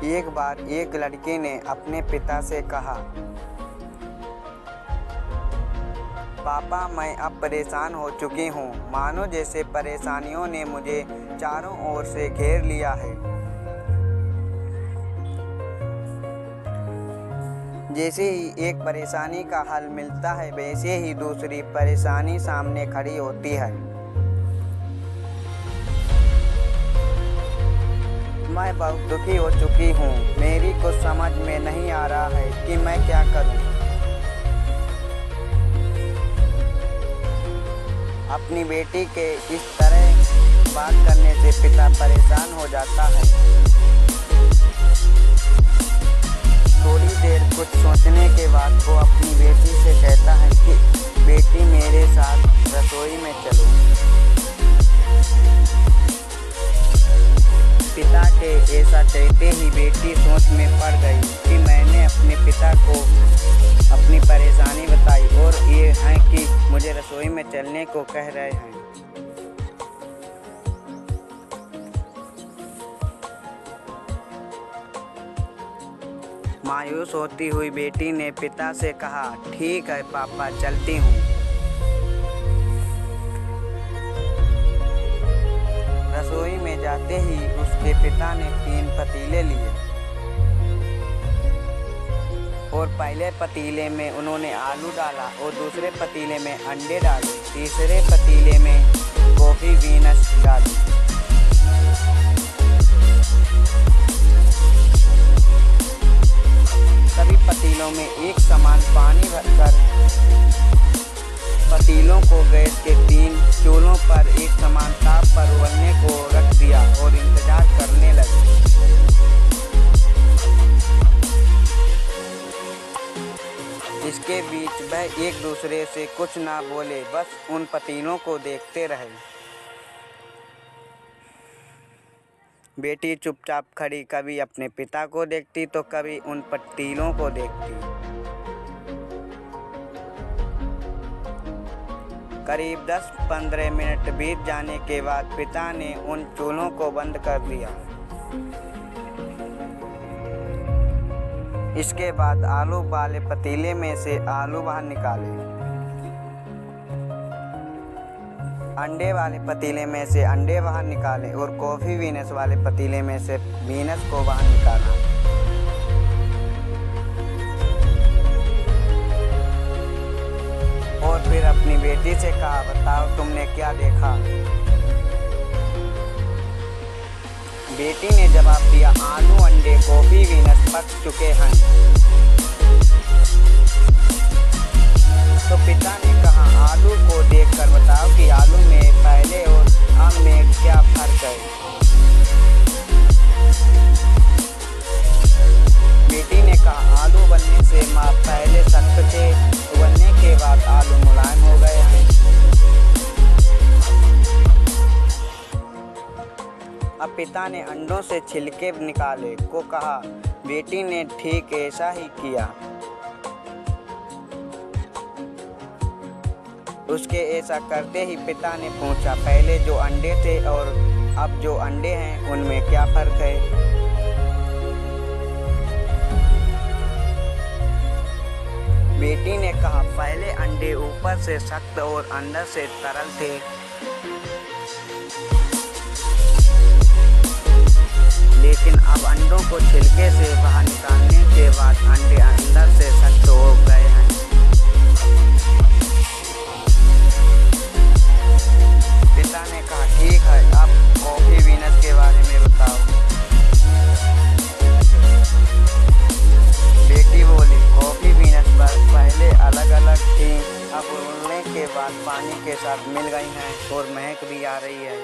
एक बार एक लड़के ने अपने पिता से कहा, पापा मैं अब परेशान हो चुकी हूँ, मानो जैसे परेशानियों ने मुझे चारों ओर से घेर लिया है। जैसे ही एक परेशानी का हल मिलता है वैसे ही दूसरी परेशानी सामने खड़ी होती है। मैं बहुत दुखी हो चुकी हूँ, मेरी कुछ समझ में नहीं आ रहा है कि मैं क्या करूँ। अपनी बेटी के इस तरह बात करने से पिता परेशान हो जाता है। थोड़ी देर कुछ सोचने के बाद वो अपनी बेटी से कहता है कि बेटी मेरे साथ रसोई में चलो। पिता के ऐसा कहते ही बेटी सोच में पड़ गई कि मैंने अपने पिता को अपनी परेशानी बताई और ये है कि मुझे रसोई में चलने को कह रहे हैं। मायूस होती हुई बेटी ने पिता से कहा, ठीक है पापा, चलती हूँ। रसोई में जाते ही उसके पिता ने 3 पतीले लिए और पहले पतीले में उन्होंने आलू डाला और दूसरे पतीले में अंडे डाले, तीसरे पतीले में कॉफ़ी बीन्स डाली। सभी पतीलों में एक समान पानी भरकर पतीलों को गैस के 3 चूल्हों पर एक समान ताप पर उबलने को रख दिया और इंतजार करने लगे। इसके बीच वह एक दूसरे से कुछ ना बोले, बस उन पतीलों को देखते रहे। बेटी चुपचाप खड़ी कभी अपने पिता को देखती तो कभी उन पतीलों को देखती। करीब 10-15 मिनट बीत जाने के बाद पिता ने उन चूल्हों को बंद कर दिया। इसके बाद आलू वाले पतीले में से आलू बाहर निकाले, अंडे वाले पतीले में से अंडे बाहर निकाले और कॉफ़ी बीन्स वाले पतीले में से बीन्स को बाहर निकाला। और फिर अपनी बेटी से कहा, बताओ तुमने क्या देखा। बेटी ने जवाब दिया, आलू अंडे कॉफ़ी बीन्स पक चुके हैं। तो पिता ने कहा, आलू को देखकर बताओ कि आलू में पहले और अब में क्या फर्क है। बेटी ने कहा, आलू बनने से पहले सख्त थे, उबलने के बाद आलू मुलायम हो गए हैं। अब पिता ने अंडों से छिलके निकाले को कहा, बेटी ने ठीक ऐसा ही किया। उसके ऐसा करते ही पिता ने पूछा, पहले जो अंडे थे और अब जो अंडे हैं उनमें क्या फर्क है। बेटी ने कहा, पहले अंडे ऊपर से सख्त और अंदर से तरल थे, लेकिन अब अंडों को छिलके से बाहर निकालने के बाद अंडे अंदर से सख्त हो गए हैं। पिता ने कहा, ठीक है, अब कॉफ़ी बीन्स के बारे में बताओ। बेटी बोली, कॉफ़ी बीन्स पहले अलग अलग थी, अब उबलने के बाद पानी के साथ मिल गई हैं और महक भी आ रही है।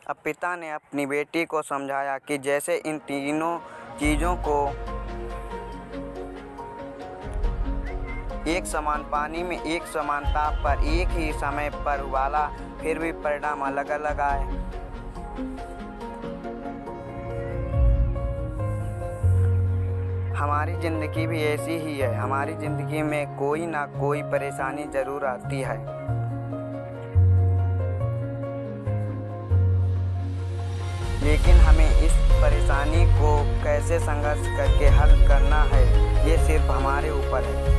अब पिता ने अपनी बेटी को समझाया कि जैसे इन तीनों चीज़ों को एक समान पानी में एक समान ताप पर एक ही समय पर उबाला, फिर भी परिणाम अलग अलग आए। हमारी ज़िंदगी भी ऐसी ही है। हमारी ज़िंदगी में कोई ना कोई परेशानी ज़रूर आती है। लेकिन हमें इस परेशानी को कैसे संघर्ष करके हल करना है, ये सिर्फ हमारे ऊपर है।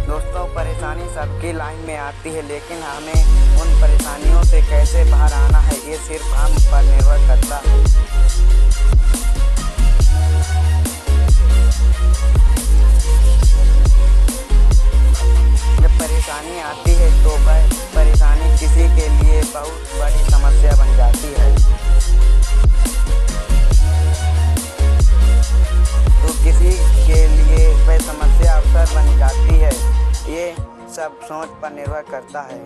दोस्तों, परेशानी सबकी लाइन में आती है, लेकिन हमें उन परेशानियों से कैसे बाहर आना है, ये सिर्फ हम पर निर्भर करता है। जब परेशानी आती है तो वह परेशानी किसी के लिए बहुत बड़ी समस्या बन जाती है। तो किसी के लिए वह समस्या अवसर बन जाती है। ये सब सोच पर निर्भर करता है।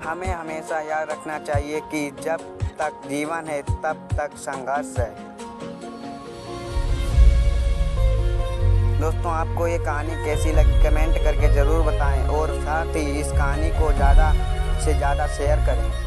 हमें हमेशा याद रखना चाहिए कि जब तक जीवन है तब तक संघर्ष है। दोस्तों, आपको ये कहानी कैसी लगी कमेंट करके ज़रूर बताएं और साथ ही इस कहानी को ज़्यादा से ज़्यादा शेयर करें।